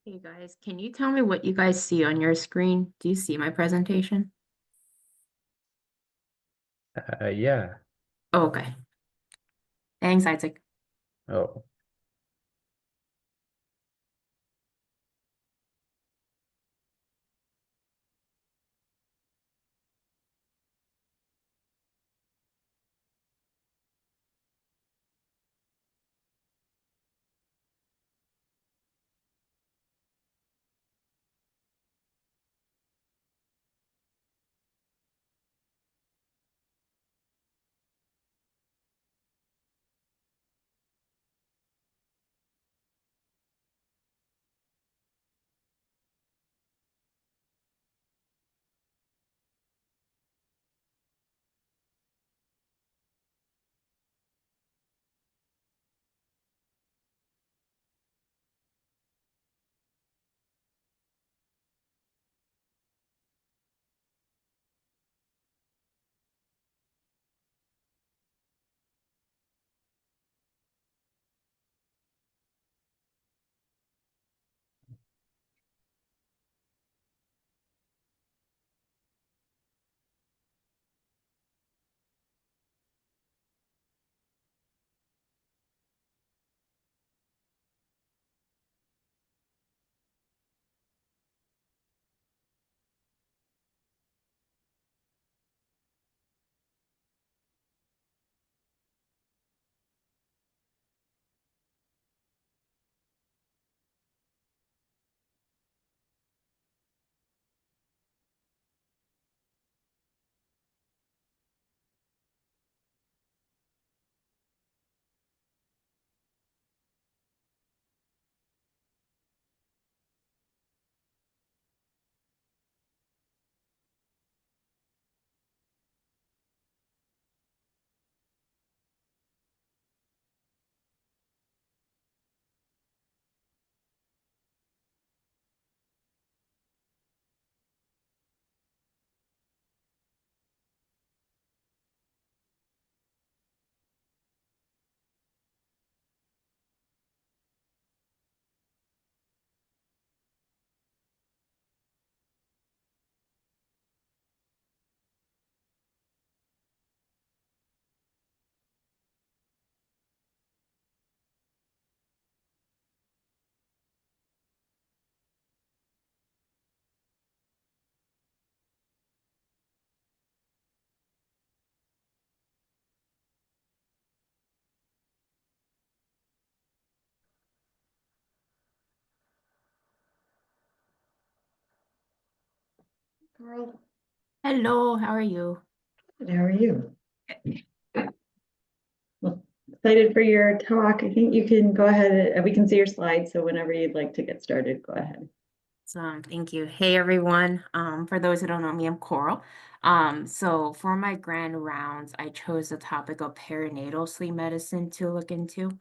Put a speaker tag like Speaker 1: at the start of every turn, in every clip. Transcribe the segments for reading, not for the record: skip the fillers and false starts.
Speaker 1: Hey guys, can you tell me what you guys see on your screen? Do you see my presentation?
Speaker 2: Yeah.
Speaker 1: Oh, okay. Thanks, Isaac.
Speaker 2: Oh,
Speaker 3: Carl,
Speaker 1: Hello, how are you?
Speaker 3: how are you? Well, excited for your talk. I think you can go ahead, we can see your slides, so whenever you'd like to get started, go ahead.
Speaker 1: Thank you. Hey everyone. For those who don't know me, I'm Coral. So for my grand rounds, I chose the topic of perinatal sleep medicine to look into.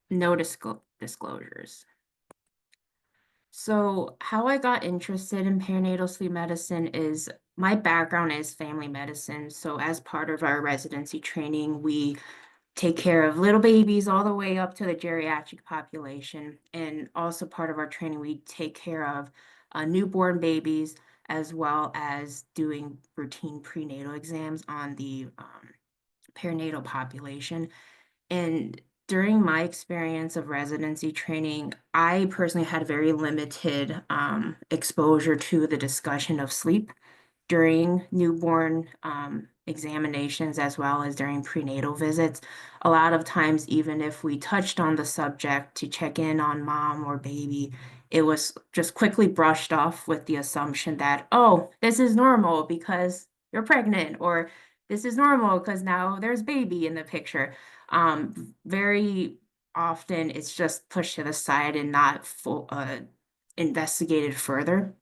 Speaker 1: No disclosures. So how I got interested in perinatal sleep medicine is my background is family medicine. So as part of our residency training, we take care of little babies all the way up to the geriatric population. And also part of our training, we take care of newborn babies as well as doing routine prenatal exams on the perinatal population. And during my experience of residency training, I personally had very limited exposure to the discussion of sleep during newborn examinations as well as during prenatal visits. A lot of times, even if we touched on the subject to check in on mom or baby, it was just quickly brushed off with the assumption that, oh, this is normal because you're pregnant, or this is normal because now there's baby in the picture. Very often it's just pushed to the side and not investigated further.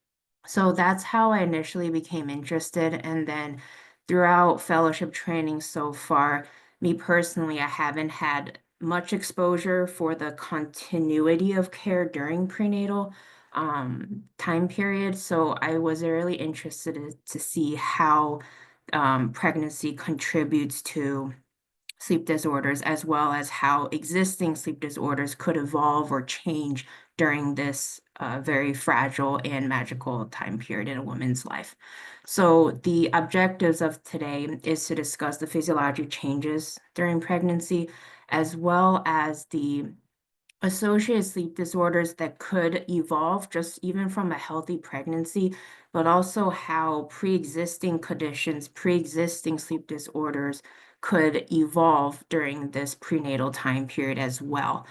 Speaker 1: So that's how I initially became interested. And then throughout fellowship training so far, me personally, I haven't had much exposure for the continuity of care during prenatal time period. So I was really interested to see how pregnancy contributes to sleep disorders, as well as how existing sleep disorders could evolve or change during this very fragile and magical time period in a woman's life. So the objectives of today is to discuss the physiologic changes during pregnancy, as well as the associated sleep disorders that could evolve just even from a healthy pregnancy, but also how pre-existing conditions, pre-existing sleep disorders could evolve during this prenatal time period as well.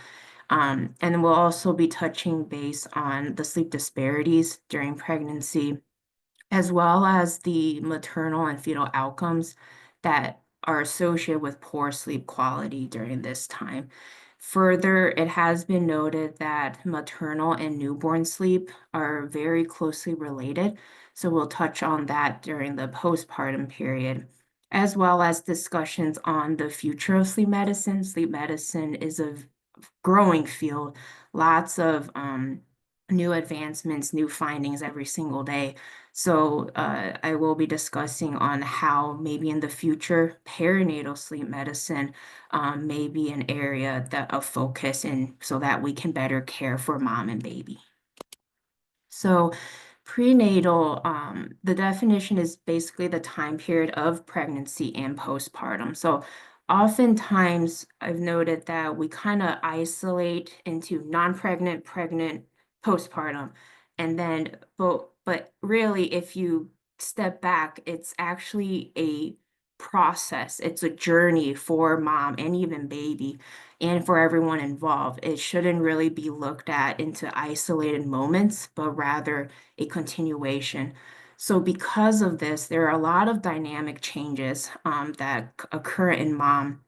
Speaker 1: And we'll also be touching base on the sleep disparities during pregnancy, as well as the maternal and fetal outcomes that are associated with poor sleep quality during this time. Further, it has been noted that maternal and newborn sleep are very closely related. So we'll touch on that during the postpartum period, as well as discussions on the future of sleep medicine. Sleep medicine is a growing field, lots of new advancements, new findings every single day. So I will be discussing on how maybe in the future perinatal sleep medicine may be an area of focus, and so that we can better care for mom and baby. So prenatal, the definition is basically the time period of pregnancy and postpartum. So oftentimes I've noted that we kind of isolate into non-pregnant, pregnant, postpartum. And then, but really, if you step back, it's actually a process. It's a journey for mom and even baby and for everyone involved. It shouldn't really be looked at into isolated moments, but rather a continuation. So because of this, there are a lot of dynamic changes that occur in mom.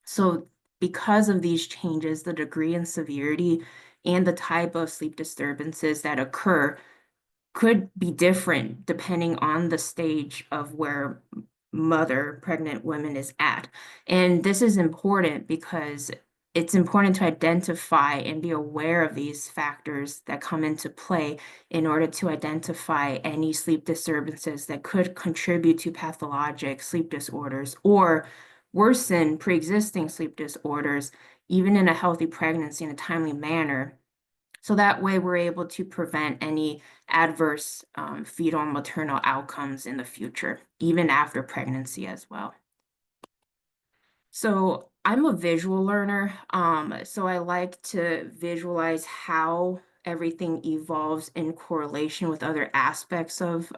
Speaker 1: So because of these changes, the degree and severity and the type of sleep disturbances that occur could be different depending on the stage of where pregnant women is at. And this is important because it's important to identify and be aware of these factors that come into play in order to identify any sleep disturbances that could contribute to pathologic sleep disorders or worsen pre-existing sleep disorders, even in a healthy pregnancy in a timely manner. So that way we're able to prevent any adverse fetal and maternal outcomes in the future, even after pregnancy as well. So I'm a visual learner, so I like to visualize how everything evolves in correlation with other aspects of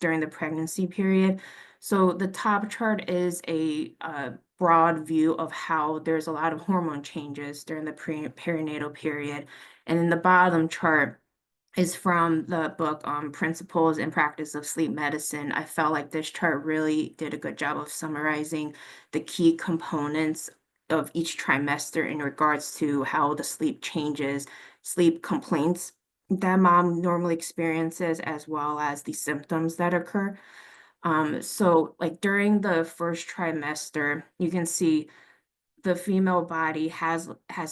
Speaker 1: during the pregnancy period. So the top chart is a broad view of how there's a lot of hormone changes during the perinatal period. And then the bottom chart is from the book Principles and Practice of Sleep Medicine. I felt like this chart really did a good job of summarizing the key components of each trimester in regards to how the sleep changes, sleep complaints that mom normally experiences, as well as the symptoms that occur. So like during the first trimester, you can see the female body has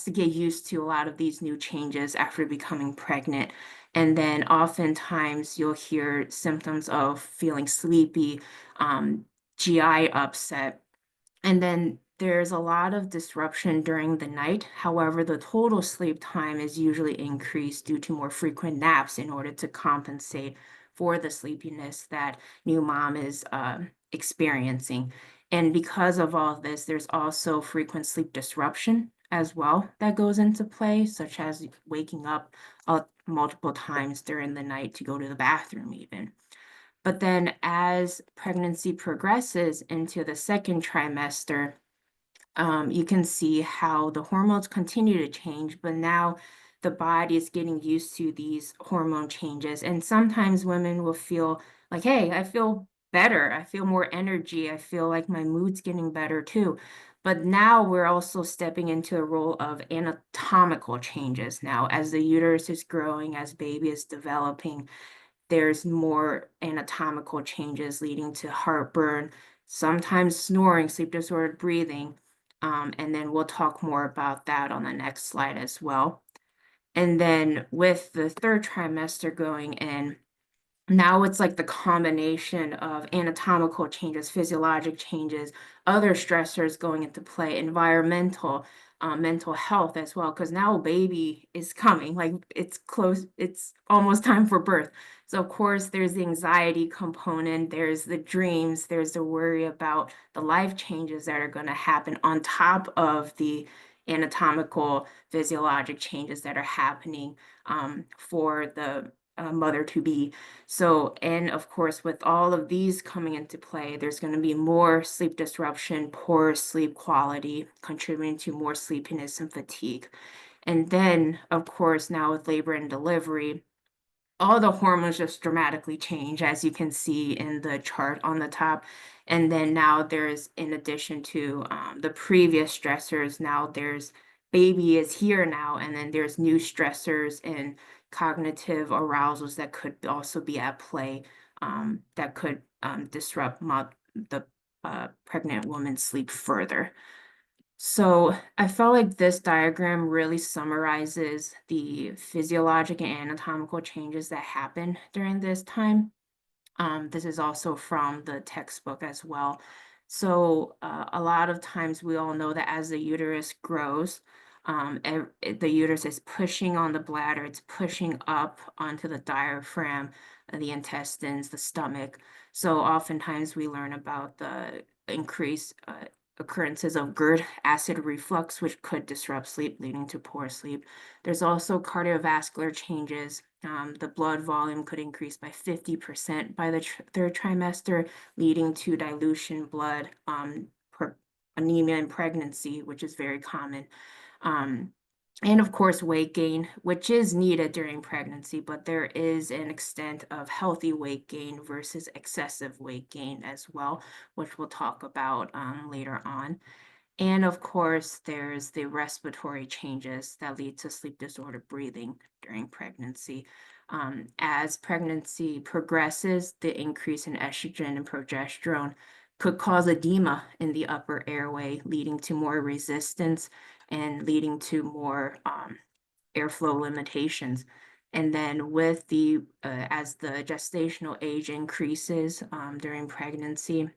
Speaker 1: to get used to a lot of these new changes after becoming pregnant. And then oftentimes you'll hear symptoms of feeling sleepy, GI upset. And then there's a lot of disruption during the night. However, the total sleep time is usually increased due to more frequent naps in order to compensate for the sleepiness that new mom is experiencing. And because of all of this, there's also frequent sleep disruption as well that goes into play, such as waking up multiple times during the night to go to the bathroom even. But then as pregnancy progresses into the second trimester, you can see how the hormones continue to change, but now the body is getting used to these hormone changes. And sometimes women will feel like, hey, I feel better. I feel more energy. I feel like my mood's getting better too. But now we're also stepping into a role of anatomical changes now. As the uterus is growing, as baby is developing, there's more anatomical changes leading to heartburn, sometimes snoring, sleep disordered breathing. And then we'll talk more about that on the next slide as well. And then with the third trimester going in, now it's like the combination of anatomical changes, physiologic changes, other stressors going into play, environmental, mental health as well, because now baby is coming, like it's close, it's almost time for birth. So of course there's the anxiety component, there's the dreams, there's the worry about the life changes that are going to happen on top of the anatomical, physiologic changes that are happening for the mother to be. So, and of course, with all of these coming into play, there's going to be more sleep disruption, poor sleep quality, contributing to more sleepiness and fatigue. And then, of course, now with labor and delivery, all the hormones just dramatically change, as you can see in the chart on the top. And then now there's, in addition to the previous stressors, now there's baby is here now, and then there's new stressors and cognitive arousals that could also be at play, that could disrupt the pregnant woman's sleep further. So I felt like this diagram really summarizes the physiologic and anatomical changes that happen during this time. This is also from the textbook as well. So a lot of times we all know that as the uterus grows, the uterus is pushing on the bladder, it's pushing up onto the diaphragm, the intestines, the stomach. So oftentimes we learn about the increased occurrences of GERD, acid reflux, which could disrupt sleep, leading to poor sleep. There's also cardiovascular changes. The blood volume could increase by 50% by the third trimester, leading to dilution blood, anemia in pregnancy, which is very common. And of course, weight gain, which is needed during pregnancy, but there is an extent of healthy weight gain versus excessive weight gain as well, which we'll talk about later on. And of course, there's the respiratory changes that lead to sleep disorder breathing during pregnancy. As pregnancy progresses, the increase in estrogen and progesterone could cause edema in the upper airway, leading to more resistance and leading to more airflow limitations. And then with the as the gestational age increases during pregnancy,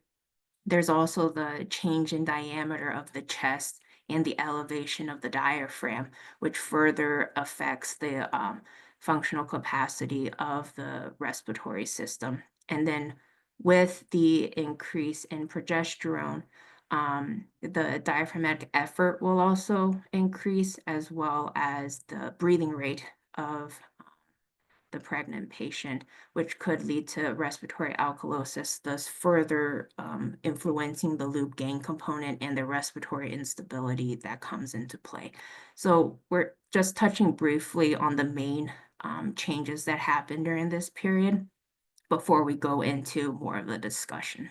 Speaker 1: there's also the change in diameter of the chest and the elevation of the diaphragm, which further affects the functional capacity of the respiratory system. And then with the increase in progesterone, the diaphragmatic effort will also increase, as well as the breathing rate of the pregnant patient, which could lead to respiratory alkalosis, thus further influencing the loop gain component and the respiratory instability that comes into play. So we're just touching briefly on the main changes that happen during this period before we go into more of the discussion.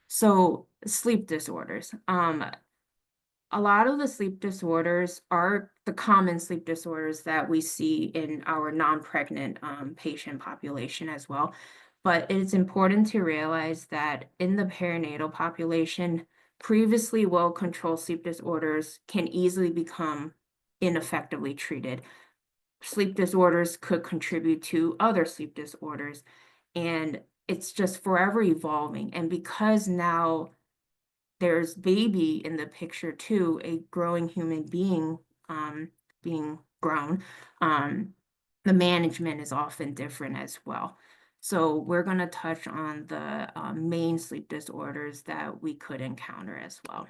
Speaker 1: So sleep disorders. A lot of the sleep disorders are the common sleep disorders that we see in our non-pregnant patient population as well. But it's important to realize that in the perinatal population, previously well-controlled sleep disorders can easily become ineffectively treated. Sleep disorders could contribute to other sleep disorders, and it's just forever evolving. And because now there's baby in the picture too, a growing human being being grown, the management is often different as well. So we're going to touch on the main sleep disorders that we could encounter as well.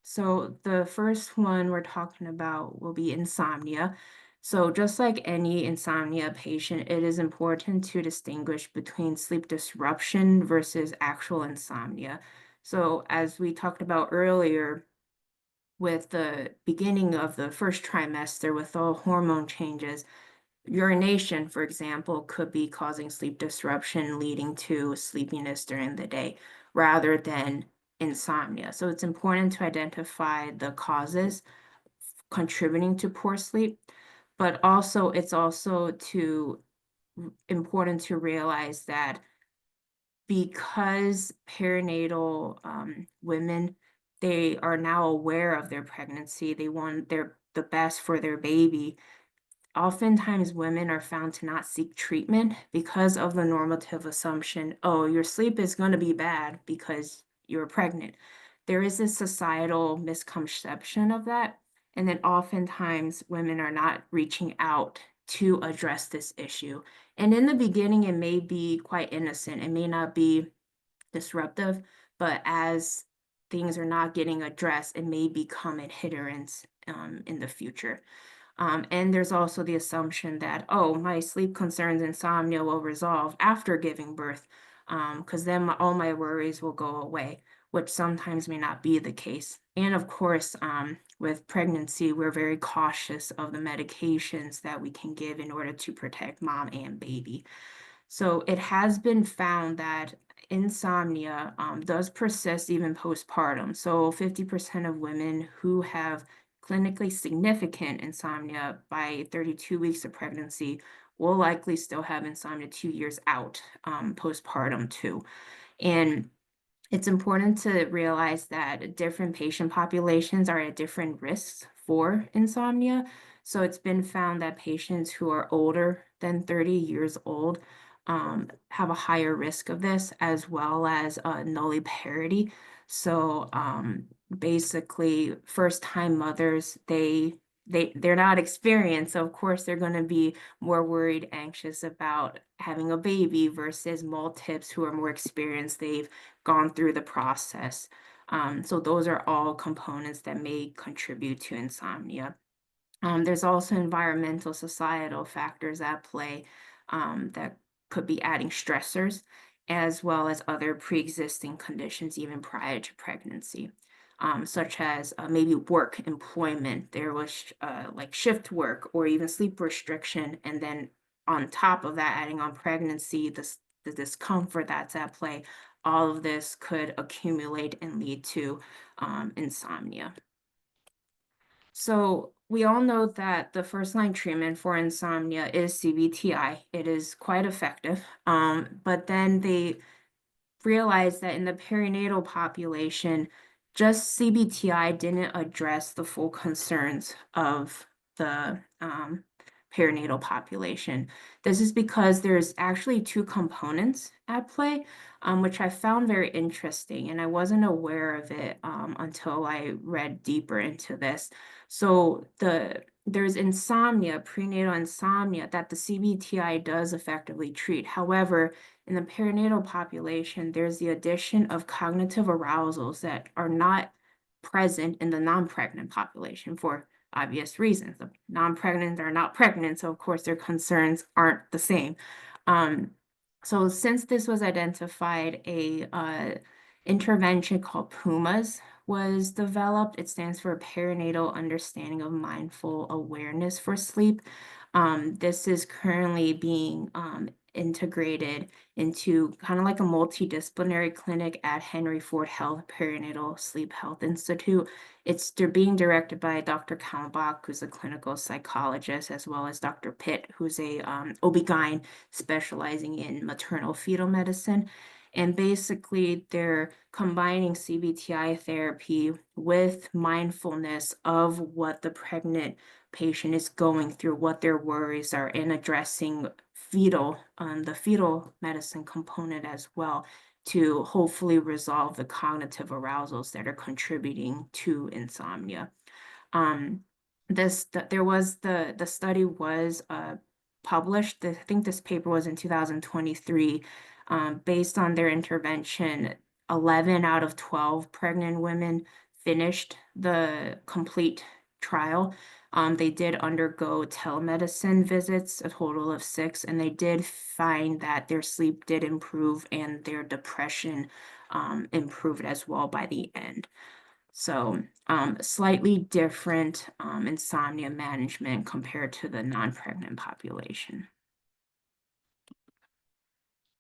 Speaker 1: So the first one we're talking about will be insomnia. So just like any insomnia patient, it is important to distinguish between sleep disruption versus actual insomnia. So as we talked about earlier, with the beginning of the first trimester, with all hormone changes, urination, for example, could be causing sleep disruption, leading to sleepiness during the day, rather than insomnia. So it's important to identify the causes contributing to poor sleep, but also it's also important to realize that because perinatal women, they are now aware of their pregnancy, they want the best for their baby. oftentimes women are found to not seek treatment because of the normative assumption, oh, your sleep is going to be bad because you're pregnant. There is this societal misconception of that. And then oftentimes women are not reaching out to address this issue. And in the beginning, it may be quite innocent. It may not be disruptive, but as things are not getting addressed, it may become a hindrance in the future. And there's also the assumption that, oh, my sleep concerns, insomnia will resolve after giving birth, because then all my worries will go away, which sometimes may not be the case. And of course, with pregnancy, we're very cautious of the medications that we can give in order to protect mom and baby. So it has been found that insomnia does persist even postpartum. So 50% of women who have clinically significant insomnia by 32 weeks of pregnancy will likely still have insomnia 2 years out postpartum too. And it's important to realize that different patient populations are at different risks for insomnia. So it's been found that patients who are older than 30 years old have a higher risk of this, as well as nulliparity. So basically, first-time mothers, they're not experienced, so of course they're going to be more worried, anxious about having a baby versus multips who are more experienced. They've gone through the process. So those are all components that may contribute to insomnia. There's also environmental, societal factors at play that could be adding stressors, as well as other pre-existing conditions even prior to pregnancy, such as maybe work, employment. There was like shift work or even sleep restriction, and then on top of that, adding on pregnancy, the discomfort that's at play. All of this could accumulate and lead to insomnia. So we all know that the first line treatment for insomnia is CBTI. It is quite effective. But then they realized that in the perinatal population, just CBTI didn't address the full concerns of the perinatal population. This is because there's actually two components at play, which I found very interesting, and I wasn't aware of it until I read deeper into this. So there's insomnia, prenatal insomnia, that the CBTI does effectively treat. However, in the perinatal population, there's the addition of cognitive arousals that are not present in the non-pregnant population for obvious reasons. The non-pregnant are not pregnant, so of course their concerns aren't the same. So since this was identified, a intervention called PUMAS was developed. It stands for Perinatal Understanding of Mindful Awareness for Sleep. This is currently being integrated into kind of like a multidisciplinary clinic at Henry Ford Health Perinatal Sleep Health Institute. They're being directed by Dr. Kalmbach, who's a clinical psychologist, as well as Dr. Pitt, who's a OB-GYN specializing in maternal fetal medicine. And basically, they're combining CBTI therapy with mindfulness of what the pregnant patient is going through, what their worries are, and addressing the fetal medicine component as well, to hopefully resolve the cognitive arousals that are contributing to insomnia. The study was published. I think this paper was in 2023. Based on their intervention, 11 out of 12 pregnant women finished the complete trial. They did undergo telemedicine visits, a total of 6, and they did find that their sleep did improve and their depression improved as well by the end. So slightly different insomnia management compared to the non-pregnant population.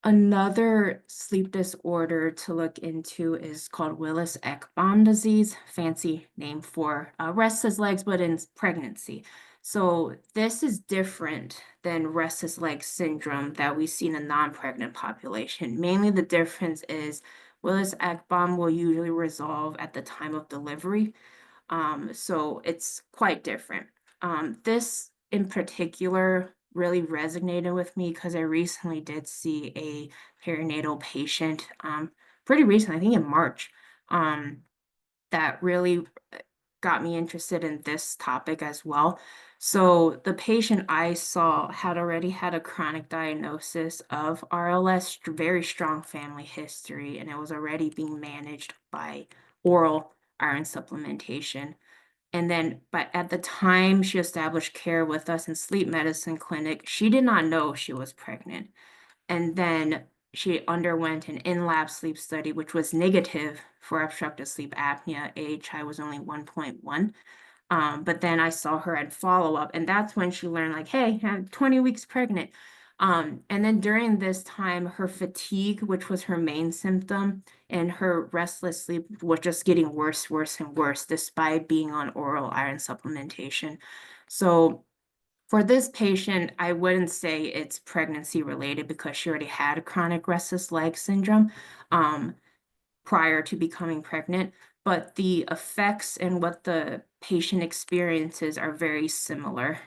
Speaker 1: Another sleep disorder to look into is called Willis-Ekbom disease, fancy name for restless legs, but in pregnancy. So this is different than restless leg syndrome that we see in a non-pregnant population. Mainly the difference is Willis-Ekbom will usually resolve at the time of delivery. So it's quite different. This in particular really resonated with me because I recently did see a perinatal patient, pretty recently, I think in March, um, that really got me interested in this topic as well. So the patient I saw had already had a chronic diagnosis of RLS, very strong family history, and it was already being managed by oral iron supplementation. And then, but at the time she established care with us in sleep medicine clinic, she did not know she was pregnant. And then she underwent an in-lab sleep study, which was negative for obstructive sleep apnea. AHI was only 1.1. But then I saw her at follow-up, and that's when she learned, like, hey, I'm 20 weeks pregnant. And then during this time, her fatigue, which was her main symptom, and her restless sleep was just getting worse, worse, and worse, despite being on oral iron supplementation. So for this patient, I wouldn't say it's pregnancy related because she already had chronic restless leg syndrome prior to becoming pregnant, but the effects and what the patient experiences are very similar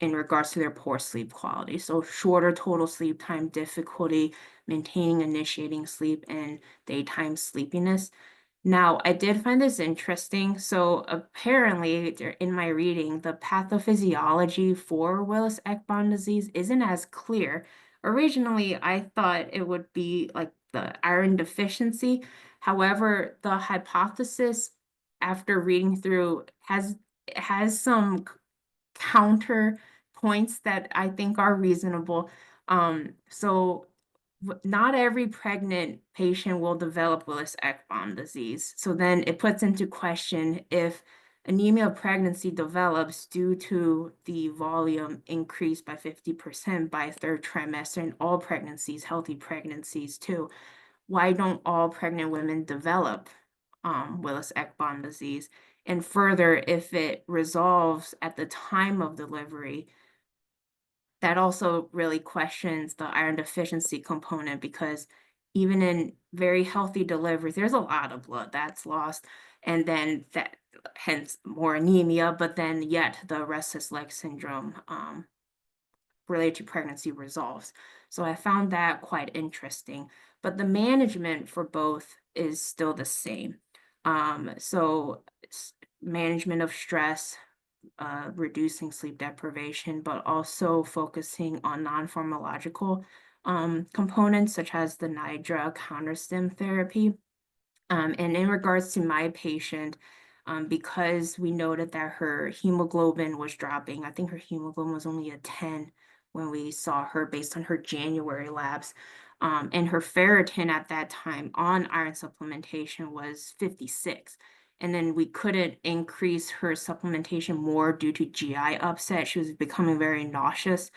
Speaker 1: in regards to their poor sleep quality. So shorter total sleep time, difficulty maintaining initiating sleep, and daytime sleepiness. Now, I did find this interesting. So apparently, in my reading, the pathophysiology for Willis-Ekman disease isn't as clear. Originally, I thought it would be like the iron deficiency. However, the hypothesis, after reading through, has some counter points that I think are reasonable. So not every pregnant patient will develop Willis-Ekman disease. So then it puts into question if anemia of pregnancy develops due to the volume increased by 50% by third trimester in all pregnancies, healthy pregnancies too. Why don't all pregnant women develop Willis-Ekman disease? And further, if it resolves at the time of delivery, that also really questions the iron deficiency component because even in very healthy deliveries, there's a lot of blood that's lost, and then that hence more anemia, but then yet the restless leg syndrome related to pregnancy resolves. So I found that quite interesting, but the management for both is still the same. So management of stress, reducing sleep deprivation, but also focusing on non-pharmacological components such as the NIDRA counterstim therapy. And in regards to my patient, because we noted that her hemoglobin was dropping, I think her hemoglobin was only a 10 when we saw her based on her January labs. And her ferritin at that time on iron supplementation was 56. And then we couldn't increase her supplementation more due to GI upset. She was becoming very nauseous.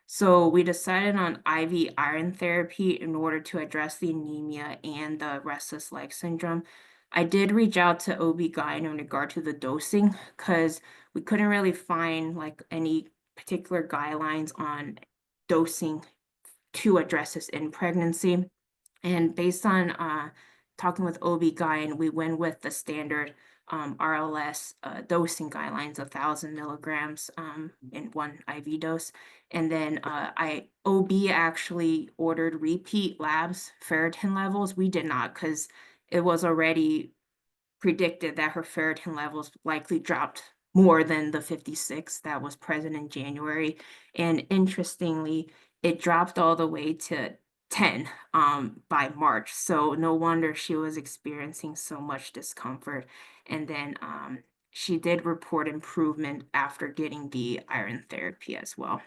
Speaker 1: So we decided on IV iron therapy in order to address the anemia and the restless leg syndrome. I did reach out to OB/GYN in regard to the dosing because we couldn't really find like any particular guidelines on dosing to address this in pregnancy. And based on talking with OB/GYN, we went with the standard RLS dosing guidelines, 1,000 milligrams in one IV dose. And then OB actually ordered repeat labs, ferritin levels. We did not because it was already predicted that her ferritin levels likely dropped more than the 56 that was present in January. And interestingly, it dropped all the way to 10 by March. So no wonder she was experiencing so much discomfort. And then she did report improvement after getting the iron therapy as well.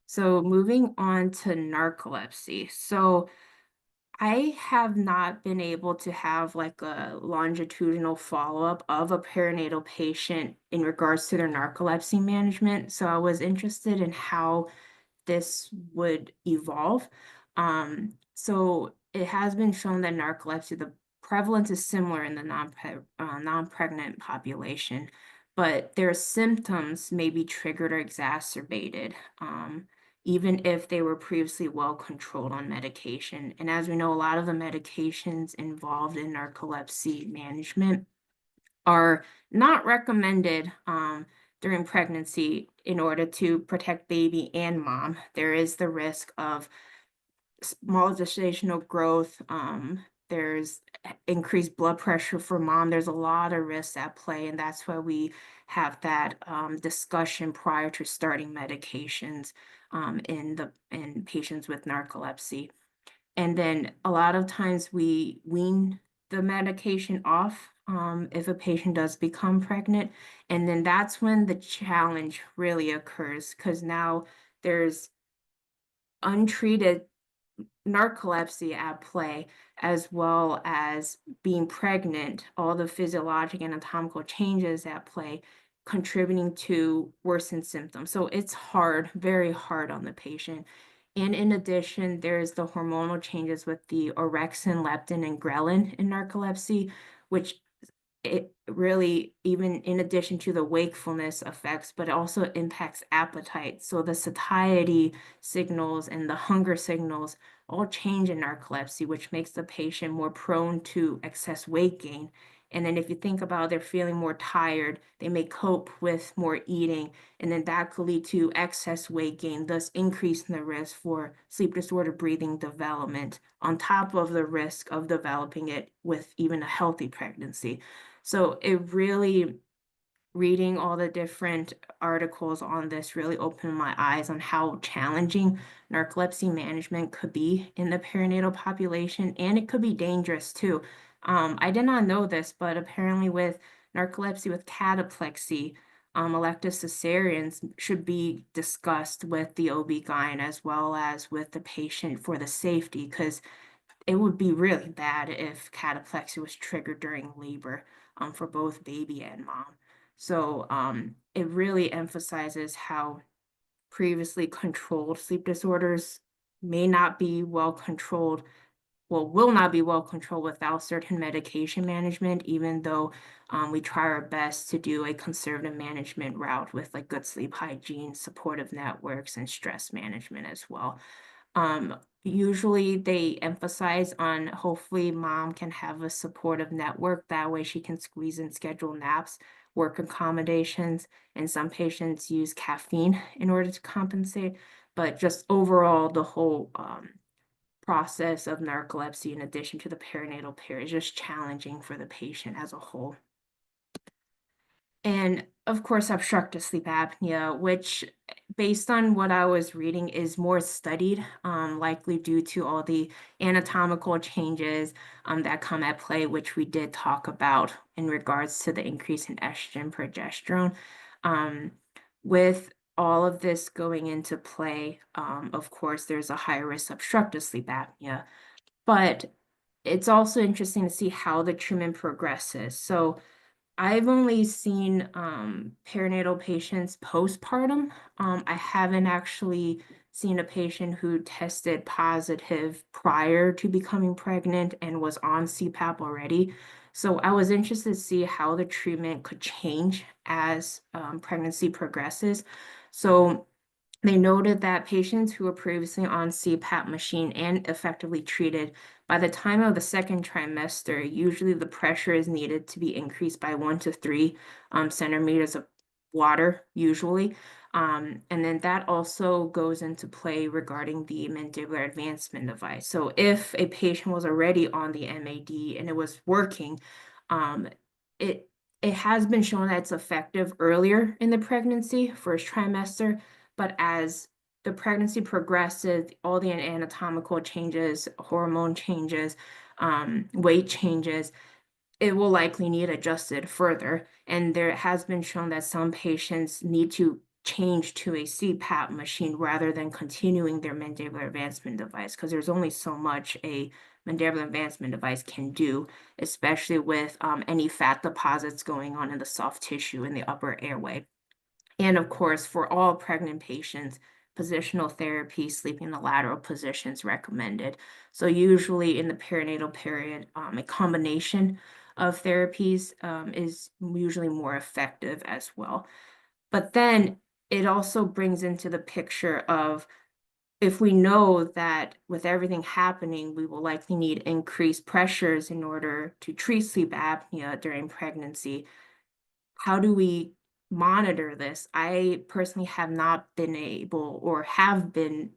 Speaker 1: So moving on to narcolepsy. So I have not been able to have like a longitudinal follow-up of a perinatal patient in regards to their narcolepsy management. So I was interested in how this would evolve. So it has been shown that narcolepsy, the prevalence is similar in the non-pregnant population, but their symptoms may be triggered or exacerbated. Even if they were previously well controlled on medication. And as we know, a lot of the medications involved in narcolepsy management are not recommended during pregnancy in order to protect baby and mom. There is the risk of small gestational growth. There's increased blood pressure for mom. There's a lot of risks at play, and that's why we have that discussion prior to starting medications in patients with narcolepsy. And then a lot of times we wean the medication off if a patient does become pregnant. And then that's when the challenge really occurs, because now there's untreated narcolepsy at play, as well as being pregnant, all the physiologic and anatomical changes at play, contributing to worsened symptoms. So it's hard, very hard on the patient. And in addition, there's the hormonal changes with the orexin, leptin, and ghrelin in narcolepsy, which it really, even in addition to the wakefulness effects, but it also impacts appetite. So the satiety signals and the hunger signals all change in narcolepsy, which makes the patient more prone to excess weight gain. And then if you think about they're feeling more tired, they may cope with more eating, and then that could lead to excess weight gain, thus increasing the risk for sleep disorder breathing development, on top of the risk of developing it with even a healthy pregnancy. So it really, reading all the different articles on this really opened my eyes on how challenging narcolepsy management could be in the perinatal population, and it could be dangerous too. I did not know this, but apparently with narcolepsy with cataplexy, elective cesareans should be discussed with the OB-GYN as well as with the patient for the safety, because it would be really bad if cataplexy was triggered during labor for both baby and mom. So it really emphasizes how previously controlled sleep disorders may not be well controlled, well, will not be well controlled without certain medication management, even though we try our best to do a conservative management route with like good sleep hygiene, supportive networks, and stress management as well. Usually they emphasize on hopefully mom can have a supportive network. That way she can squeeze in scheduled naps, work accommodations, and some patients use caffeine in order to compensate. But just overall, the whole process of narcolepsy, in addition to the perinatal period, is just challenging for the patient as a whole. And of course, obstructive sleep apnea, which based on what I was reading is more studied, likely due to all the anatomical changes that come at play, which we did talk about in regards to the increase in estrogen, progesterone. With all of this going into play, of course, there's a higher risk of obstructive sleep apnea, but it's also interesting to see how the treatment progresses. So I've only seen perinatal patients postpartum. I haven't actually seen a patient who tested positive prior to becoming pregnant and was on CPAP already. So I was interested to see how the treatment could change as pregnancy progresses. So they noted that patients who were previously on CPAP machine and effectively treated, by the time of the second trimester, usually the pressure is needed to be increased by 1 to 3 centimeters of water, usually. And then that also goes into play regarding the mandibular advancement device. So if a patient was already on the MAD and it was working, it has been shown that it's effective earlier in the pregnancy, first trimester, but as the pregnancy progresses, all the anatomical changes, hormone changes, weight changes, it will likely need adjusted further. And there has been shown that some patients need to change to a CPAP machine rather than continuing their mandibular advancement device, because there's only so much a mandibular advancement device can do, especially with any fat deposits going on in the soft tissue in the upper airway. And of course, for all pregnant patients, positional therapy, sleeping in the lateral position is recommended. So usually in the perinatal period, a combination of therapies is usually more effective as well. But then it also brings into the picture of, if we know that with everything happening, we will likely need increased pressures in order to treat sleep apnea during pregnancy, how do we monitor this. I personally have not been able or have been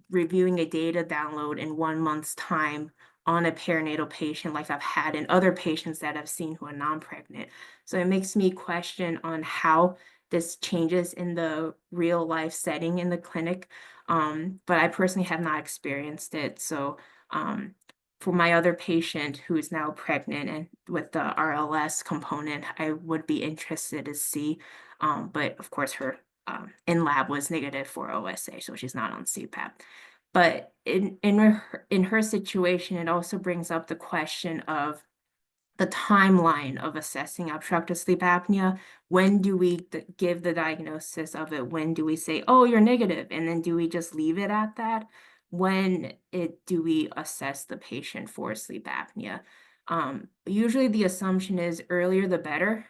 Speaker 1: reviewing a data download in 1 month's time on a perinatal patient like I've had in other patients that I've seen who are non-pregnant. So it makes me question on how this changes in the real life setting in the clinic. But I personally have not experienced it. So for my other patient who is now pregnant and with the RLS component, I would be interested to see. But of course, her in lab was negative for OSA, so she's not on CPAP. But in her situation, it also brings up the question of the timeline of assessing obstructive sleep apnea. When do we give the diagnosis of it? When do we say, oh, you're negative? And then do we just leave it at that? When do we assess the patient for sleep apnea? Usually the assumption is earlier the better,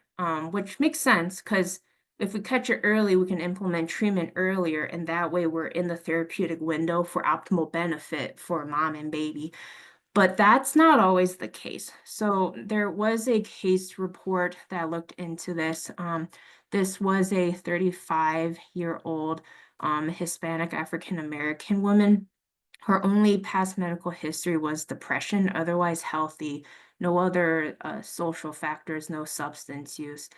Speaker 1: which makes sense because if we catch it early, we can implement treatment earlier, and that way we're in the therapeutic window for optimal benefit for mom and baby. But that's not always the case. So there was a case report that looked into this. This was a 35-year-old Hispanic African American woman. Her only past medical history was depression, otherwise healthy, no other social factors, no substance use.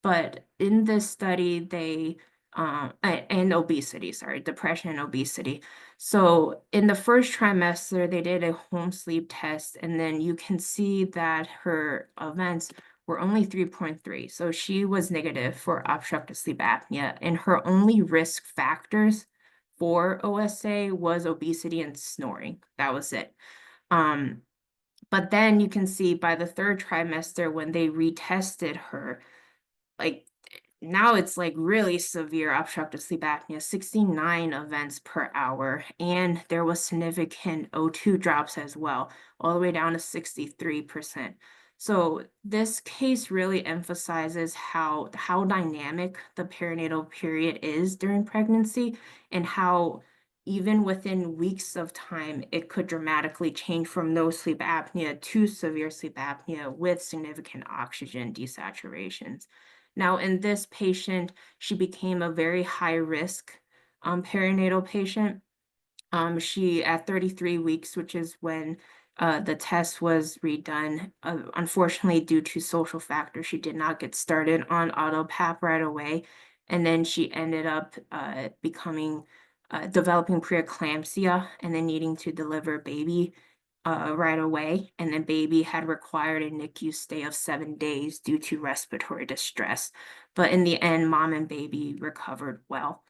Speaker 1: But in this study, they and obesity, sorry, depression and obesity. So in the first trimester, they did a home sleep test, and then you can see that her events were only 3.3. So she was negative for obstructive sleep apnea, and her only risk factors for OSA was obesity and snoring. That was it. But then you can see by the third trimester, when they retested her, like now it's like really severe obstructive sleep apnea, 69 events per hour. And there was significant O2 drops as well, all the way down to 63%. So this case really emphasizes how dynamic the perinatal period is during pregnancy, and how even within weeks of time, it could dramatically change from no sleep apnea to severe sleep apnea with significant oxygen desaturations. Now, in this patient, she became a very high risk perinatal patient. She, at 33 weeks, which is when the test was redone, unfortunately, due to social factors, she did not get started on AutoPAP right away. And then she ended up developing preeclampsia and then needing to deliver baby right away. And then baby had required a NICU stay of 7 days due to respiratory distress. But in the end, mom and baby recovered well.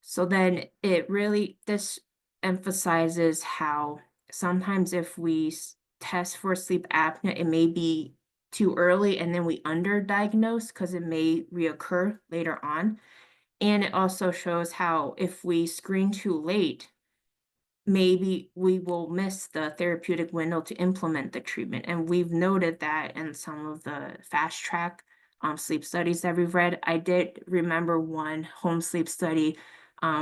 Speaker 1: So then this emphasizes how sometimes if we test for sleep apnea, it may be too early and then we underdiagnose because it may reoccur later on. And it also shows how if we screen too late, maybe we will miss the therapeutic window to implement the treatment. And we've noted that in some of the fast track sleep studies that we've read. I did remember one home sleep study.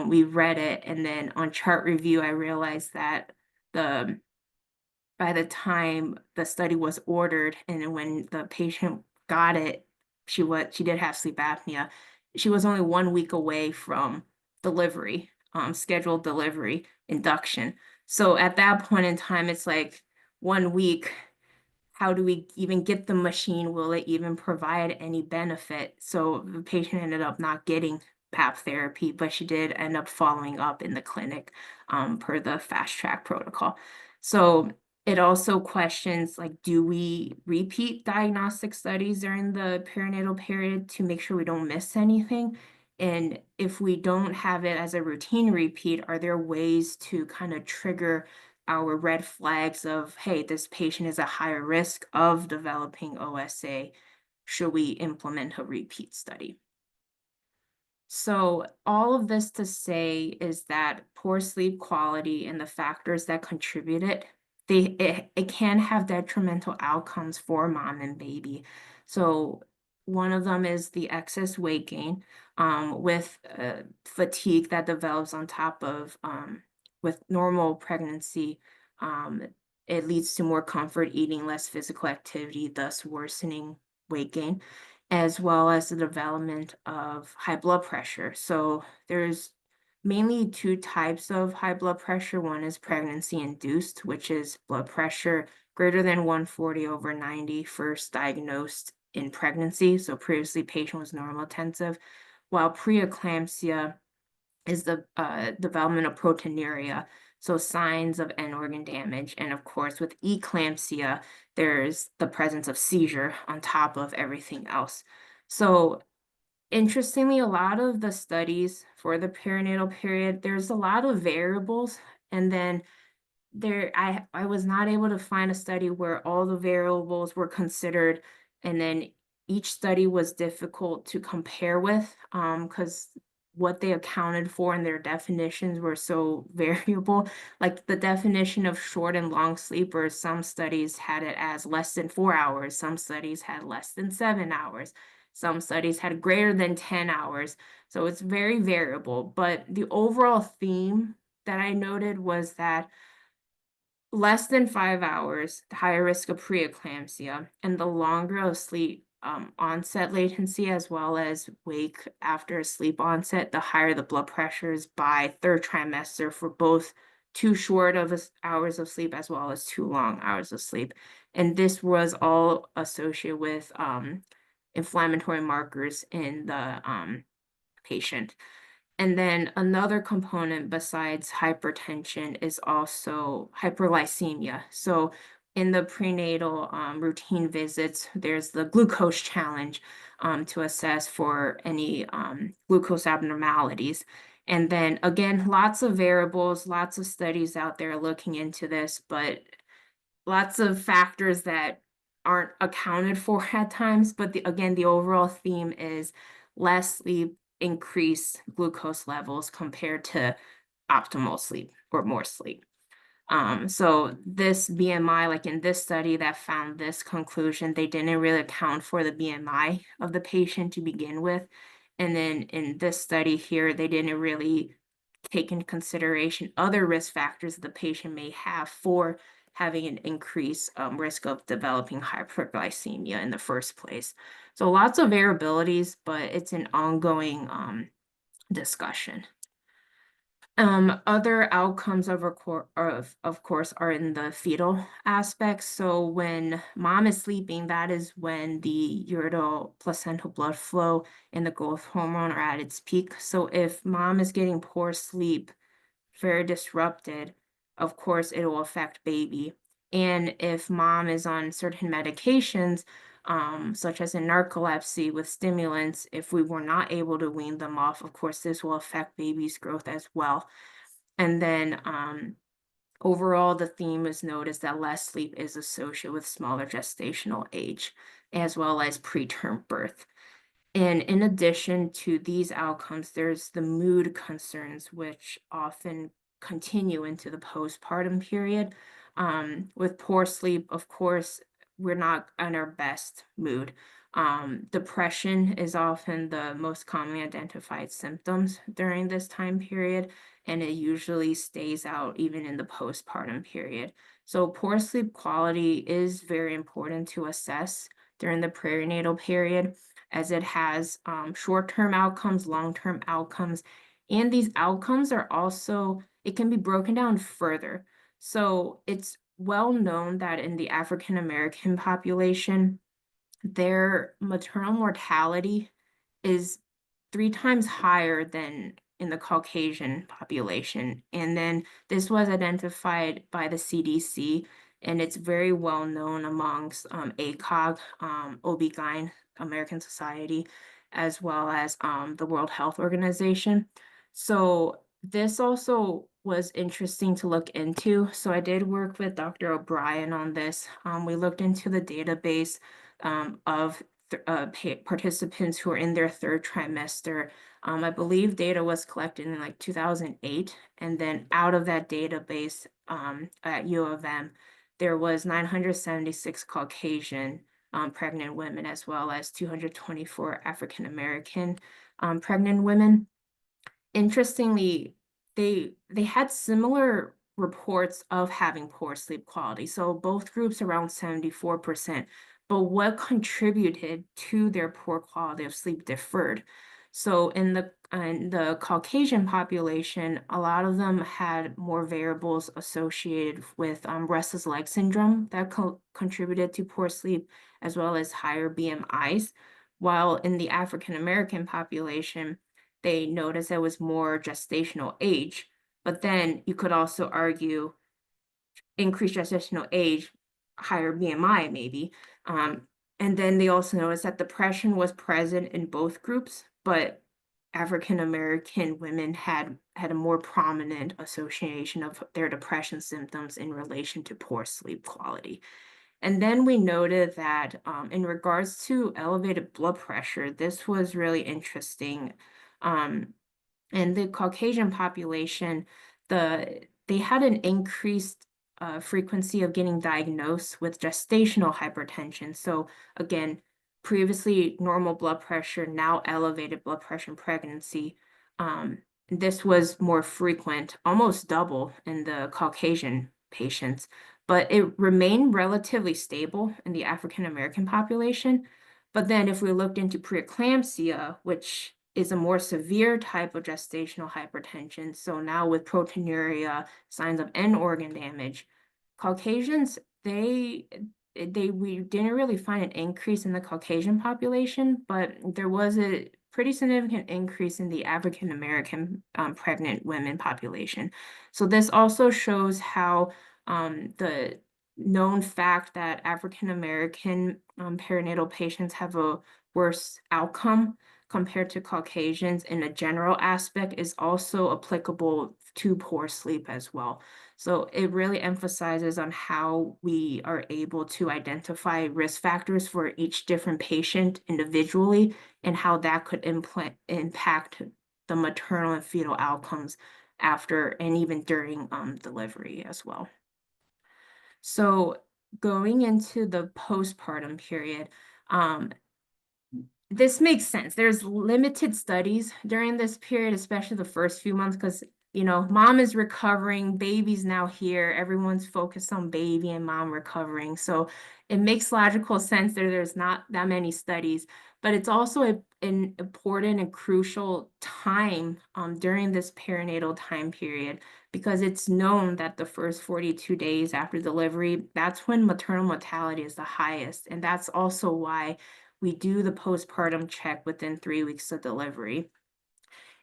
Speaker 1: We read it, and then on chart review, I realized that by the time the study was ordered and when the patient got it, she did have sleep apnea. She was only 1 week away from delivery, scheduled delivery, induction. So at that point in time, it's like 1 week. How do we even get the machine? Will it even provide any benefit? So the patient ended up not getting PAP therapy, but she did end up following up in the clinic per the fast track protocol. So it also questions, like, do we repeat diagnostic studies during the perinatal period to make sure we don't miss anything? And if we don't have it as a routine repeat, are there ways to kind of trigger our red flags of, hey, this patient is at higher risk of developing OSA? Should we implement a repeat study? So all of this to say is that poor sleep quality and the factors that contribute it can have detrimental outcomes for mom and baby. So one of them is the excess weight gain with fatigue that develops on top of with normal pregnancy. It leads to more comfort eating, less physical activity, thus worsening weight gain. as well as the development of high blood pressure. So there's mainly two types of high blood pressure. One is pregnancy induced, which is blood pressure greater than 140/90, first diagnosed in pregnancy. So previously patient was normotensive, while preeclampsia is the development of proteinuria, so signs of end organ damage. And of course, with eclampsia, there's the presence of seizure on top of everything else. So interestingly, a lot of the studies for the perinatal period, there's a lot of variables, and then I was not able to find a study where all the variables were considered, and then each study was difficult to compare with, because what they accounted for in their definitions were so variable. Like the definition of short and long sleepers, some studies had it as less than 4 hours, some studies had less than 7 hours, some studies had greater than 10 hours. So it's very variable, but the overall theme that I noted was that less than 5 hours, the higher risk of preeclampsia, and the longer of sleep onset latency, as well as wake after sleep onset, the higher the blood pressures by third trimester for both too short of hours of sleep as well as too long hours of sleep. And this was all associated with inflammatory markers in the patient. And then another component besides hypertension is also hyperglycemia. So in the prenatal routine visits, there's the glucose challenge to assess for any glucose abnormalities. And then again, lots of variables, lots of studies out there looking into this, but lots of factors that aren't accounted for at times. But again, the overall theme is less sleep, increase glucose levels compared to optimal sleep or more sleep. So this BMI, like in this study that found this conclusion, they didn't really account for the BMI of the patient to begin with. And then in this study here, they didn't really take into consideration other risk factors the patient may have for having an increased risk of developing hyperglycemia in the first place. So lots of variabilities, but it's an ongoing discussion. Other outcomes of course are in the fetal aspects. So when mom is sleeping, that is when the uteroplacental blood flow and the growth hormone are at its peak. So if mom is getting poor sleep, very disrupted, of course it will affect baby. And if mom is on certain medications, such as in narcolepsy with stimulants, if we were not able to wean them off, of course, this will affect baby's growth as well. And then overall, the theme is noticed that less sleep is associated with smaller gestational age, as well as preterm birth. And in addition to these outcomes, there's the mood concerns, which often continue into the postpartum period. With poor sleep, of course, we're not in our best mood. Depression is often the most commonly identified symptoms during this time period, and it usually stays out even in the postpartum period. So poor sleep quality is very important to assess during the perinatal period, as it has short-term outcomes, long-term outcomes, and these outcomes are also, it can be broken down further. So it's well known that in the African American population, their maternal mortality is 3 times higher than in the Caucasian population. And then this was identified by the CDC, and it's very well known amongst ACOG, OB/GYN, American Society, as well as the World Health Organization. So this also was interesting to look into. So I did work with Dr. O'Brien on this. We looked into the database of participants who are in their third trimester. I believe data was collected in like 2008, and then out of that database at U of M, there was 976 Caucasian pregnant women, as well as 224 African American pregnant women. Interestingly, they had similar reports of having poor sleep quality. So both groups around 74%, but what contributed to their poor quality of sleep differed. So in the Caucasian population, a lot of them had more variables associated with restless leg syndrome that contributed to poor sleep, as well as higher BMIs. While in the African American population, they noticed it was more gestational age. But then you could also argue increased gestational age, higher BMI maybe. And then they also noticed that depression was present in both groups, but African American women had a more prominent association of their depression symptoms in relation to poor sleep quality. And then we noted that in regards to elevated blood pressure, this was really interesting. In the Caucasian population, they had an increased frequency of getting diagnosed with gestational hypertension. So again, previously normal blood pressure, now elevated blood pressure in pregnancy. This was more frequent, almost double in the Caucasian patients, but it remained relatively stable in the African American population. But then if we looked into preeclampsia, which is a more severe type of gestational hypertension, so now with proteinuria, signs of end organ damage, Caucasians, we didn't really find an increase in the Caucasian population, but there was a pretty significant increase in the African American pregnant women population. So this also shows how the known fact that African American perinatal patients have a worse outcome compared to Caucasians in a general aspect is also applicable to poor sleep as well. So it really emphasizes on how we are able to identify risk factors for each different patient individually and how that could impact the maternal and fetal outcomes after and even during delivery as well. So going into the postpartum period, this makes sense. There's limited studies during this period, especially the first few months, because mom is recovering, baby's now here, everyone's focused on baby and mom recovering. So it makes logical sense that there's not that many studies, but it's also an important and crucial time during this perinatal time period, because it's known that the first 42 days after delivery, that's when maternal mortality is the highest. And that's also why we do the postpartum check within 3 weeks of delivery.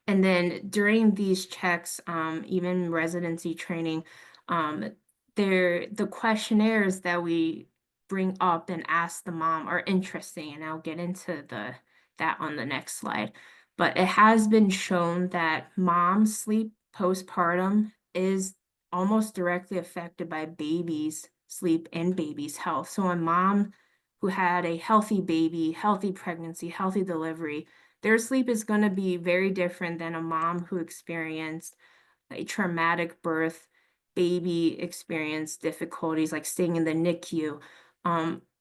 Speaker 1: And then during these checks, even residency training, the questionnaires that we bring up and ask the mom are interesting, and I'll get into that on the next slide. But it has been shown that mom's sleep postpartum is almost directly affected by baby's sleep and baby's health. So a mom who had a healthy baby, healthy pregnancy, healthy delivery, their sleep is going to be very different than a mom who experienced a traumatic birth, baby experienced difficulties like staying in the NICU.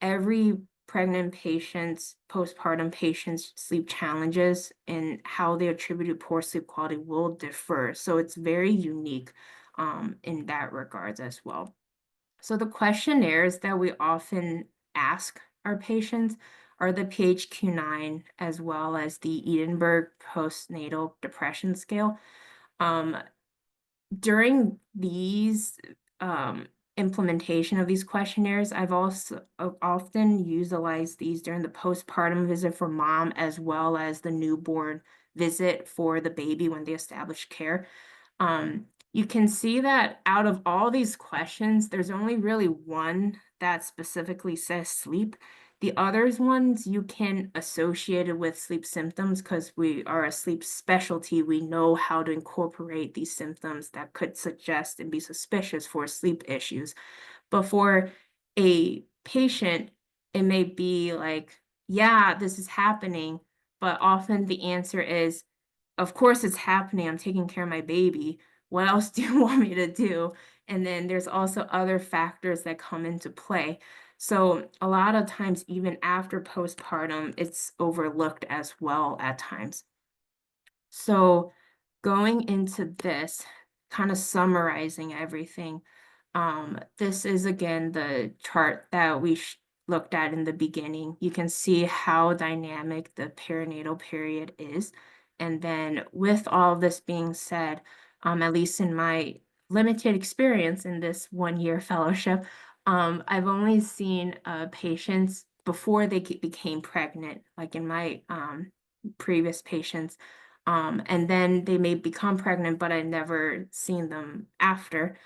Speaker 1: Every pregnant patient's, postpartum patient's sleep challenges and how they attribute poor sleep quality will differ. So it's very unique in that regards as well. So the questionnaires that we often ask our patients are the PHQ-9 as well as the Edinburgh Postnatal Depression Scale. During these implementation of these questionnaires, I've also often utilized these during the postpartum visit for mom as well as the newborn visit for the baby when they establish care. You can see that out of all these questions, there's only really one that specifically says sleep. The others ones you can associate it with sleep symptoms because we are a sleep specialty. We know how to incorporate these symptoms that could suggest and be suspicious for sleep issues. But for a patient, it may be like, yeah, this is happening, but often the answer is, of course it's happening. I'm taking care of my baby. What else do you want me to do? And then there's also other factors that come into play. So a lot of times, even after postpartum, it's overlooked as well at times. So going into this, kind of summarizing everything, this is again the chart that we looked at in the beginning, you can see how dynamic the perinatal period is. And then with all of this being said, at least in my limited experience in this 1 year fellowship, I've only seen patients before they became pregnant, like in my previous patients. And then they may become pregnant, but I've never seen them after.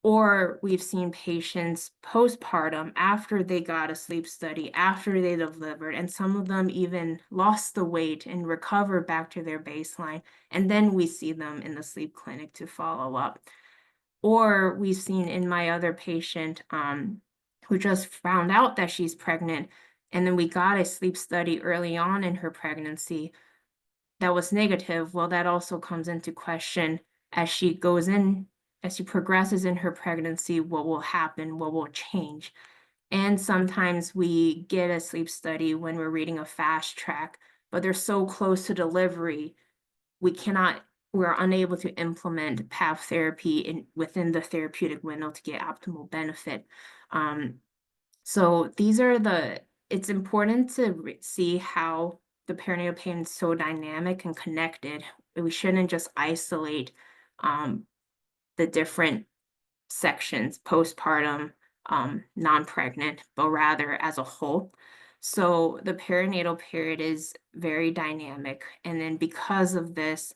Speaker 1: Or we've seen patients postpartum after they got a sleep study, after they delivered, and some of them even lost the weight and recovered back to their baseline. And then we see them in the sleep clinic to follow up. Or we've seen in my other patient who just found out that she's pregnant, and then we got a sleep study early on in her pregnancy that was negative. Well, that also comes into question as she goes in, as she progresses in her pregnancy, what will happen, what will change. And sometimes we get a sleep study when we're reading a fast track, but they're so close to delivery, we're unable to implement PAP therapy within the therapeutic window to get optimal benefit. So it's important to see how the perinatal pain is so dynamic and connected. We shouldn't just isolate the different sections, postpartum, non-pregnant, but rather as a whole. So the perinatal period is very dynamic. And then because of this,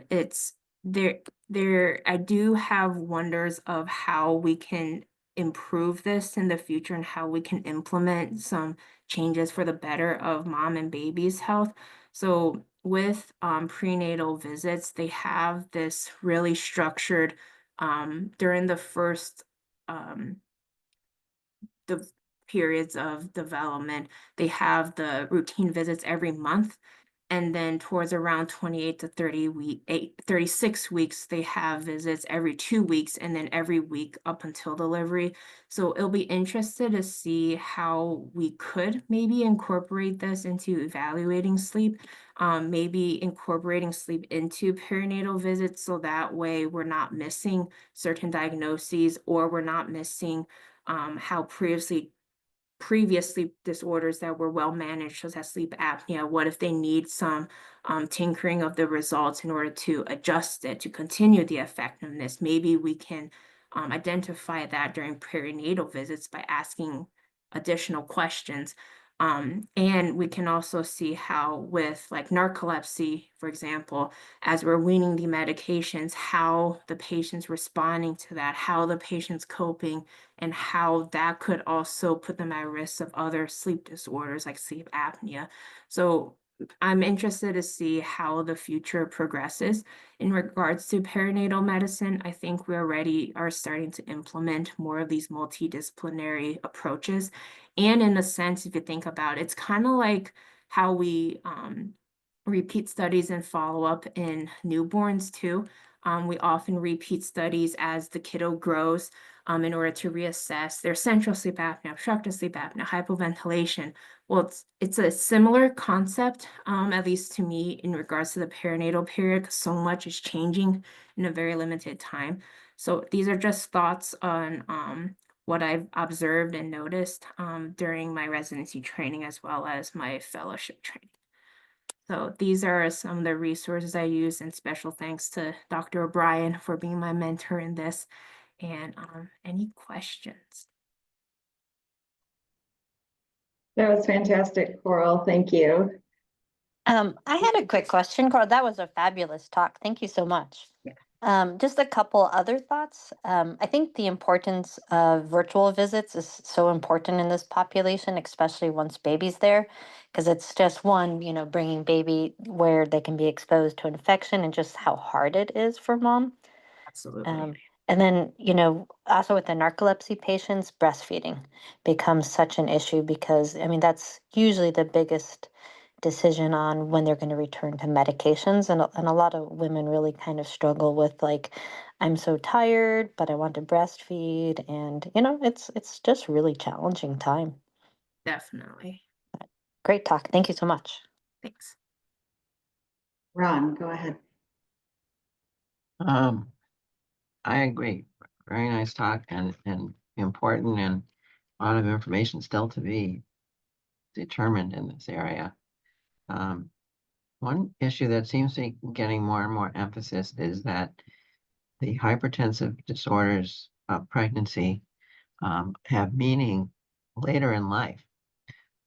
Speaker 1: it's I do have wonders of how we can improve this in the future and how we can implement some changes for the better of mom and baby's health. So with prenatal visits, they have this really structured during the first the periods of development. They have the routine visits every month. And then towards around 28 to 36 weeks, they have visits every 2 weeks and then every week up until delivery. So it'll be interested to see how we could maybe incorporate this into evaluating sleep, maybe incorporating sleep into perinatal visits so that way we're not missing certain diagnoses or we're not missing how previous sleep disorders that were well managed, such as sleep apnea, what if they need some tinkering of the results in order to adjust it to continue the effectiveness? Maybe we can identify that during perinatal visits by asking additional questions. And we can also see how with like narcolepsy, for example, as we're weaning the medications, how the patient's responding to that, how the patient's coping, and how that could also put them at risk of other sleep disorders like sleep apnea. So I'm interested to see how the future progresses in regards to perinatal medicine. I think we already are starting to implement more of these multidisciplinary approaches. And in a sense, if you think about it, it's kind of like how we repeat studies and follow up in newborns too. We often repeat studies as the kiddo grows in order to reassess their central sleep apnea, obstructive sleep apnea, hypoventilation. Well, it's a similar concept, at least to me, in regards to the perinatal period, because so much is changing in a very limited time. So these are just thoughts on what I've observed and noticed during my residency training as well as my fellowship training. So these are some of the resources I use, and special thanks to Dr. O'Brien for being my mentor in this. And any questions?
Speaker 3: That was fantastic, Coral. Thank you.
Speaker 4: I had a quick question, Coral. That was a fabulous talk. Thank you so much. Just a couple other thoughts. I think the importance of virtual visits is so important in this population, especially once baby's there, because it's just one, bringing baby where they can be exposed to infection and just how hard it is for mom.
Speaker 1: Absolutely.
Speaker 4: And then, also with the narcolepsy patients, breastfeeding becomes such an issue because, I mean, that's usually the biggest decision on when they're going to return to medications. And a lot of women really kind of struggle with like, I'm so tired, but I want to breastfeed. And, it's just really challenging time.
Speaker 1: Definitely.
Speaker 4: Great talk. Thank you so much.
Speaker 1: Thanks.
Speaker 3: Ron, go ahead.
Speaker 5: I agree. Very nice talk and important. And a lot of information still to be determined in this area. One issue that seems to be getting more and more emphasis is that the hypertensive disorders of pregnancy have meaning later in life,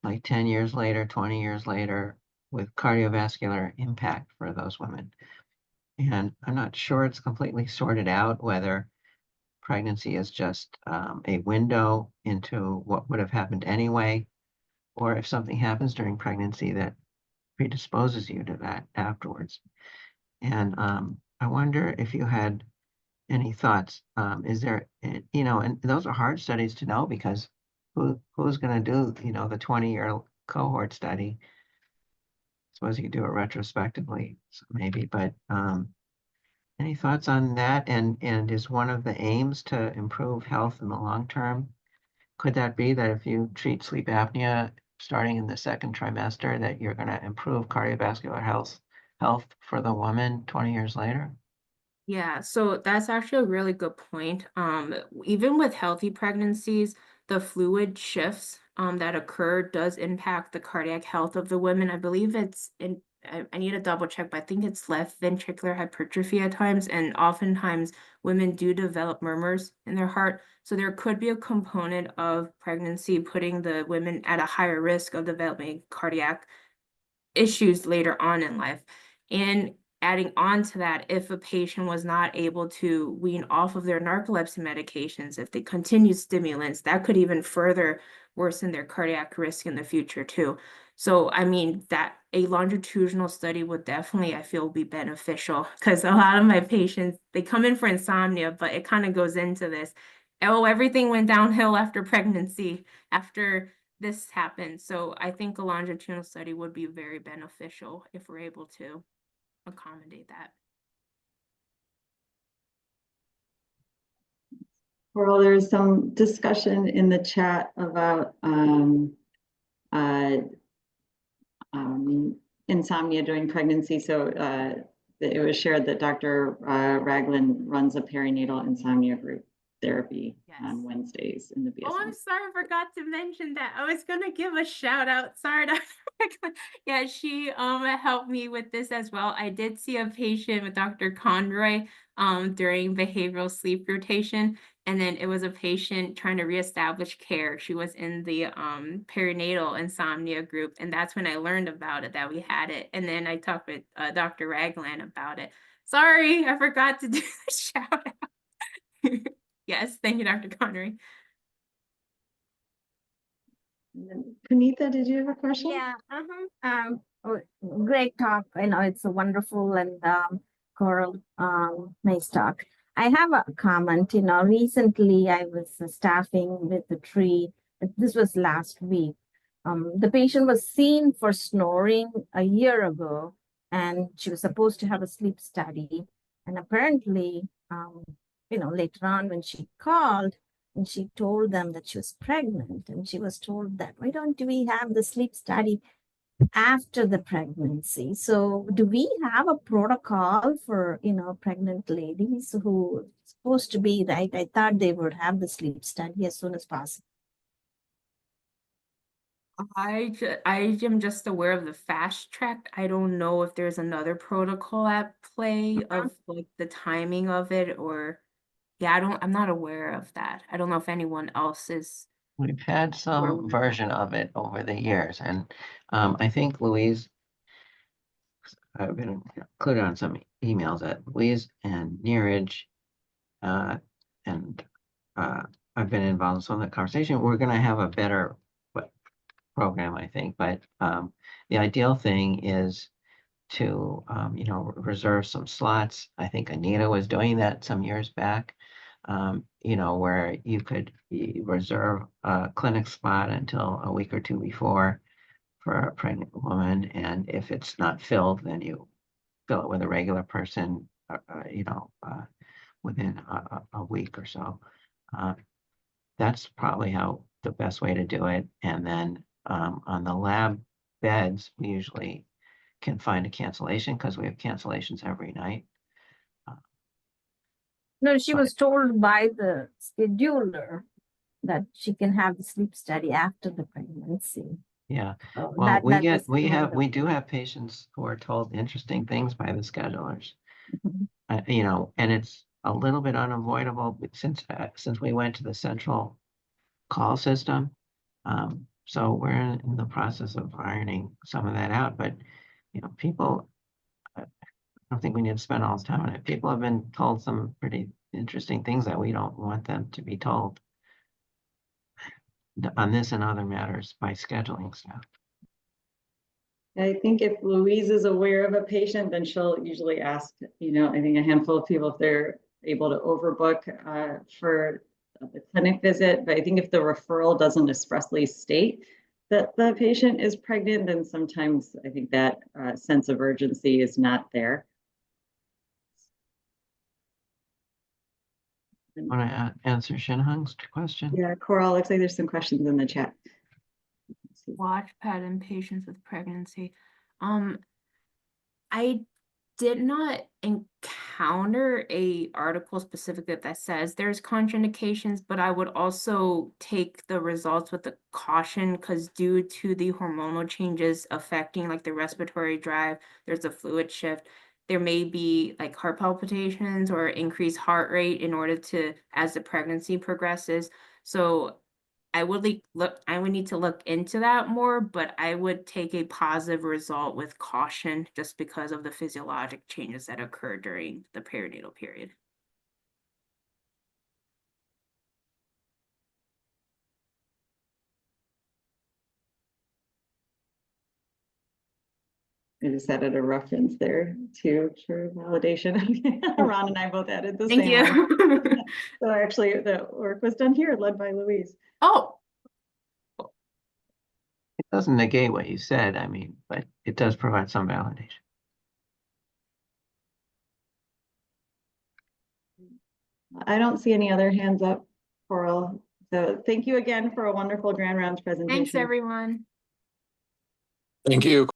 Speaker 5: like 10 years later, 20 years later, with cardiovascular impact for those women. And I'm not sure it's completely sorted out whether pregnancy is just a window into what would have happened anyway, or if something happens during pregnancy that predisposes you to that afterwards. And I wonder if you had any thoughts. Is there, and those are hard studies to know because who's going to do, the 20-year cohort study? Suppose you could do it retrospectively, so maybe, but any thoughts on that? And is one of the aims to improve health in the long term? Could that be that if you treat sleep apnea starting in the second trimester, that you're going to improve cardiovascular health for the woman 20 years later?
Speaker 1: Yeah, so that's actually a really good point. Even with healthy pregnancies, the fluid shifts that occur does impact the cardiac health of the women. I believe it's in, I need to double check, but I think it's left ventricular hypertrophy at times, and oftentimes women do develop murmurs in their heart. So there could be a component of pregnancy putting the women at a higher risk of developing cardiac issues later on in life. And adding on to that, if a patient was not able to wean off of their narcolepsy medications, if they continue stimulants, that could even further worsen their cardiac risk in the future too. So, I mean, that a longitudinal study would definitely, I feel, be beneficial because a lot of my patients, they come in for insomnia, but it kind of goes into this. Oh, everything went downhill after pregnancy, after this happened. So I think a longitudinal study would be very beneficial if we're able to accommodate that.
Speaker 3: Well, there's some discussion in the chat about insomnia during pregnancy. So it was shared that Dr. Ragland runs a perinatal insomnia group therapy on Wednesdays in the BSN.
Speaker 1: Oh, I'm sorry, I forgot to mention that. I was gonna give a shout out. Sorry, Dr. Ragland. Yeah, she helped me with this as well. I did see a patient with Dr. Conroy during behavioral sleep rotation, and then it was a patient trying to reestablish care. She was in the perinatal insomnia group, and that's when I learned about it, that we had it. And then I talked with Dr. Ragland about it. Sorry, I forgot to do the shout out. Yes, thank you, Dr. Connery.
Speaker 3: Punitha, did you have a question?
Speaker 6: Yeah, great talk. I know it's a wonderful and Coral, nice talk. I have a comment. Recently I was staffing with the tree. This was last week. The patient was seen for snoring a year ago, and she was supposed to have a sleep study. And apparently, later on when she called, and she told them that she was pregnant, and she was told that, why don't we have the sleep study after the pregnancy? So do we have a protocol for, pregnant ladies who supposed to be, right? I thought they would have the sleep study as soon as possible.
Speaker 1: I am just aware of the fast track. I don't know if there's another protocol at play of like the timing of it, or yeah, I'm not aware of that. I don't know if anyone else is.
Speaker 5: We've had some version of it over the years, and I think Louise, I've been included on some emails that Louise and Neeraj, and I've been involved in some of the conversation. We're going to have a better program, I think, but the ideal thing is to reserve some slots. I think Anita was doing that some years back, where you could reserve a clinic spot until a week or two before for a pregnant woman, and if it's not filled, then you fill it with a regular person, within a week or so. That's probably the best way to do it. And then on the lab beds, we usually can find a cancellation because we have cancellations every night.
Speaker 6: No, she was told by the scheduler that she can have the sleep study after the pregnancy.
Speaker 5: Yeah,
Speaker 6: So
Speaker 5: well,
Speaker 6: that was kind of-
Speaker 5: we do have patients who are told interesting things by the schedulers.
Speaker 6: Mhm.
Speaker 5: You know, and it's a little bit unavoidable since we went to the central call system. So we're in the process of ironing some of that out, but you know, people, I don't think we need to spend all this time on it. People have been told some pretty interesting things that we don't want them to be told on this and other matters by scheduling stuff.
Speaker 3: I think if Louise is aware of a patient, then she'll usually ask, you know, I think a handful of people if they're able to overbook for the clinic visit. But I think if the referral doesn't expressly state that the patient is pregnant, then sometimes I think that sense of urgency is not there.
Speaker 5: Want to answer Shinhung's question?
Speaker 3: Yeah, Coral, looks like there's some questions in the chat.
Speaker 1: Watchpad in patients with pregnancy. I did not encounter a article specifically that says there's contraindications, but I would also take the results with a caution because due to the hormonal changes affecting like the respiratory drive, there's a fluid shift. There may be like heart palpitations or increased heart rate in order to as the pregnancy progresses. So I would I would need to look into that more, but I would take a positive result with caution just because of the physiologic changes that occur during the perinatal period.
Speaker 3: I just added a reference there to true validation. Ron and I both added the
Speaker 1: Thank
Speaker 3: same one.
Speaker 1: you.
Speaker 3: So actually the work was done here, led by Louise.
Speaker 1: Oh,
Speaker 5: It doesn't negate what you said, I mean, but it does provide some validation.
Speaker 3: I don't see any other hands up, Coral. So thank you again for a wonderful Grand Rounds presentation.
Speaker 1: thanks everyone.
Speaker 7: Thank you.